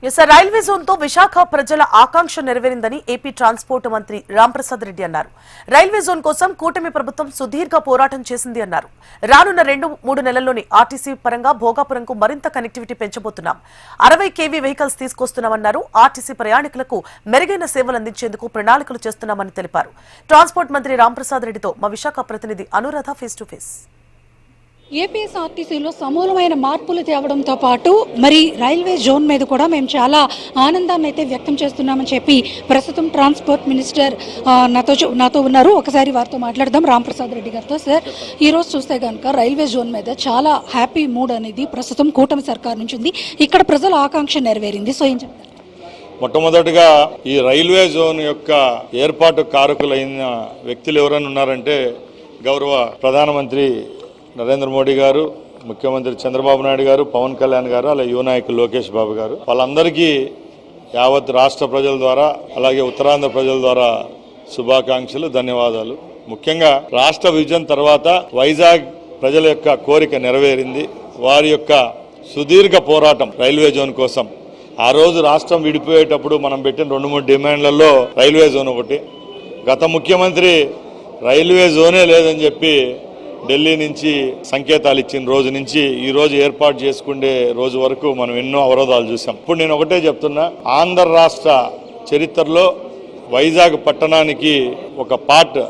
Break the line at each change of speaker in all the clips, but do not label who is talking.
Railway zone తో విశాఖ ప్రజల ఆకాంక్ష నెరవేరిందని AP transport మంత్రి రాంప్రసాద్ రెడ్డి అన్నారు. రైల్వే జోన్ కోసం కూటమి ప్రభుత్వం సుదీర్ఘ పోరాటం చేసింది అన్నారు. రానున్న 2-3 నెలల్లోని ఆర్టీసీ పరంగా భోగాపురంకు మరింత కనెక్టివిటీ పెంచబోతున్నాం. 60 kV వెహికల్స్ తీసుకొస్తున్నామన్నారు. ఆర్టీసీ ప్రయాణికులకు మెరుగైన సేవలు అందించేందుకు ప్రణాళికలు చేస్తున్నామని తెలిపారు. ట్రాన్స్పోర్ట్ మంత్రి రాంప్రసాద్ రెడ్డితో మా విశాఖ ప్రతినిధి అనురాధ ఫేస్ టు ఫేస్.
ఏపీఎస్ఆర్టీసీలో సమూలమైన మార్పులు తేవడంతో పాటు మరి రైల్వే జోన్ మీద కూడా మేము చాలా ఆనందాన్ని అయితే వ్యక్తం చేస్తున్నామని చెప్పి ప్రస్తుతం ట్రాన్స్పోర్ట్ మినిస్టర్ నాతో ఉన్నారు. ఒకసారి వారితో మాట్లాడదాం. రాంప్రసాద్ రెడ్డి గారితో. సార్, ఈరోజు చూస్తే కనుక రైల్వే జోన్ మీద చాలా హ్యాపీ మూడ్ అనేది ప్రస్తుతం కూటమి సర్కార్ నుంచి ఉంది. ఇక్కడ ప్రజల ఆకాంక్ష నెరవేరింది. సో ఏం చెప్తారు?
మొట్టమొదటిగా ఈ రైల్వే జోన్ యొక్క ఏర్పాటు కారకులైన వ్యక్తులు ఎవరైనా ఉన్నారంటే గౌరవ ప్రధానమంత్రి నరేంద్ర మోడీ గారు, ముఖ్యమంత్రి చంద్రబాబు నాయుడు గారు, పవన్ కళ్యాణ్ గారు, అలాగే యువ నాయకులు లోకేష్ బాబు గారు, వాళ్ళందరికీ యావత్ రాష్ట్ర ప్రజల ద్వారా అలాగే ఉత్తరాంధ్ర ప్రజల ద్వారా శుభాకాంక్షలు, ధన్యవాదాలు. ముఖ్యంగా రాష్ట్ర విభజన తర్వాత వైజాగ్ ప్రజల యొక్క కోరిక నెరవేరింది. వారి యొక్క సుదీర్ఘ పోరాటం రైల్వే జోన్ కోసం. ఆ రోజు రాష్ట్రం విడిపోయేటప్పుడు మనం పెట్టిన 2-3 డిమాండ్లలో రైల్వే జోన్ ఒకటి. గత ముఖ్యమంత్రి రైల్వే జోనే లేదని చెప్పి ఢిల్లీ నుంచి సంకేతాలు ఇచ్చిన రోజు నుంచి ఈ రోజు ఏర్పాటు చేసుకునే రోజు వరకు మనం ఎన్నో అవరోధాలు చూసాం. ఇప్పుడు నేను ఒకటే చెప్తున్నా, ఆంధ్ర రాష్ట్ర చరిత్రలో వైజాగ్ పట్టణానికి ఒక పార్ట్,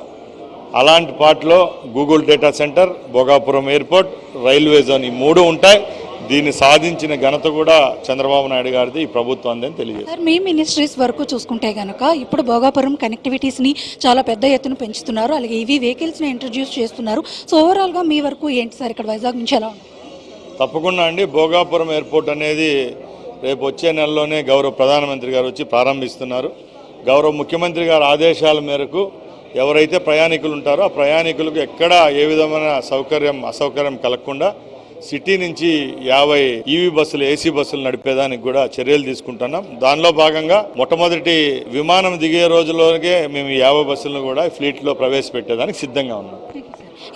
అలాంటి పార్ట్లో Google data centre, Bhogapuram airport, railway zone ఈ 3 ఉంటాయి. దీన్ని సాధించిన ఘనత కూడా చంద్రబాబు నాయుడు గారిది, ఈ ప్రభుత్వం అని తెలియజేస్తారు.
మీ మినిస్ట్రీస్ వరకు చూసుకుంటే కనుక ఇప్పుడు భోగాపురం కనెక్టివిటీస్ని చాలా పెద్ద ఎత్తున పెంచుతున్నారు. అలాగే ఇవి వెహికల్స్ని ఇంట్రడ్యూస్ చేస్తున్నారు. సో ఓవరాల్గా మీ వరకు ఏంటి సార్ ఇక్కడ వైజాగ్ నుంచి ఎలా ఉంది?
తప్పకుండా అండి. భోగాపురం ఎయిర్పోర్ట్ అనేది రేపు వచ్చే నెలలోనే గౌరవ ప్రధానమంత్రి గారు వచ్చి ప్రారంభిస్తున్నారు. గౌరవ ముఖ్యమంత్రి గారి ఆదేశాల మేరకు ఎవరైతే ప్రయాణికులు ఉంటారో ఆ ప్రయాణికులకు ఎక్కడ ఏ విధమైన అసౌకర్యం కలగకుండా సిటీ నుంచి 50 ఈవీ బస్సులు, ఏసీ బస్సులు నడిపేదానికి కూడా చర్యలు తీసుకుంటున్నాం. దానిలో భాగంగా మొట్టమొదటి విమానం దిగే రోజులోనే మేము 50 బస్సులను కూడా ఫ్లీట్లో ప్రవేశపెట్టేదానికి సిద్ధంగా ఉన్నాం.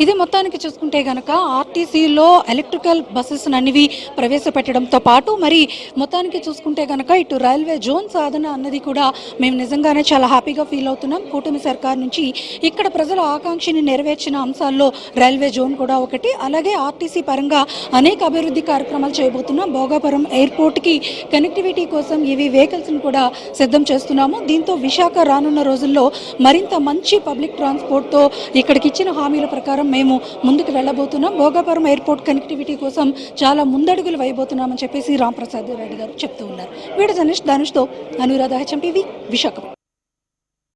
ఇది మొత్తానికి చూసుకుంటే కనుక ఆర్టీసీలో ఎలక్ట్రికల్ బస్సెస్ అన్నివి ప్రవేశపెట్టడంతో పాటు మరి మొత్తానికి చూసుకుంటే కనుక ఇటు రైల్వే జోన్ సాధన అన్నది కూడా మేము నిజంగానే చాలా హ్యాపీగా ఫీల్ అవుతున్నాం. కూటమి సర్కార్ నుంచి ఇక్కడ ప్రజల ఆకాంక్షని నెరవేర్చిన అంశాల్లో రైల్వే జోన్ కూడా ఒకటి. అలాగే ఆర్టీసీ పరంగా అనేక అభివృద్ధి కార్యక్రమాలు చేయబోతున్నాం. భోగాపురం ఎయిర్పోర్ట్కి కనెక్టివిటీ కోసం ఇవి వెహికల్స్ని కూడా సిద్ధం చేస్తున్నాము. దీంతో విశాఖ రానున్న రోజుల్లో మరింత మంచి పబ్లిక్ ట్రాన్స్పోర్ట్తో ఇక్కడికి ఇచ్చిన హామీల ప్రకారం మేము ముందుకు వెళ్ళబోతున్నాం. భోగాపురం ఎయిర్పోర్ట్ కనెక్టివిటీ కోసం చాలా ముందడుగులు వేయబోతున్నామని చెప్పేసి రాంప్రసాద్ రెడ్డి గారు చెప్తూ ఉన్నారు. వీడియో జర్నలిస్ట్ ధనుష్తో అనురాధ, HM TV, విశాఖపట్నం.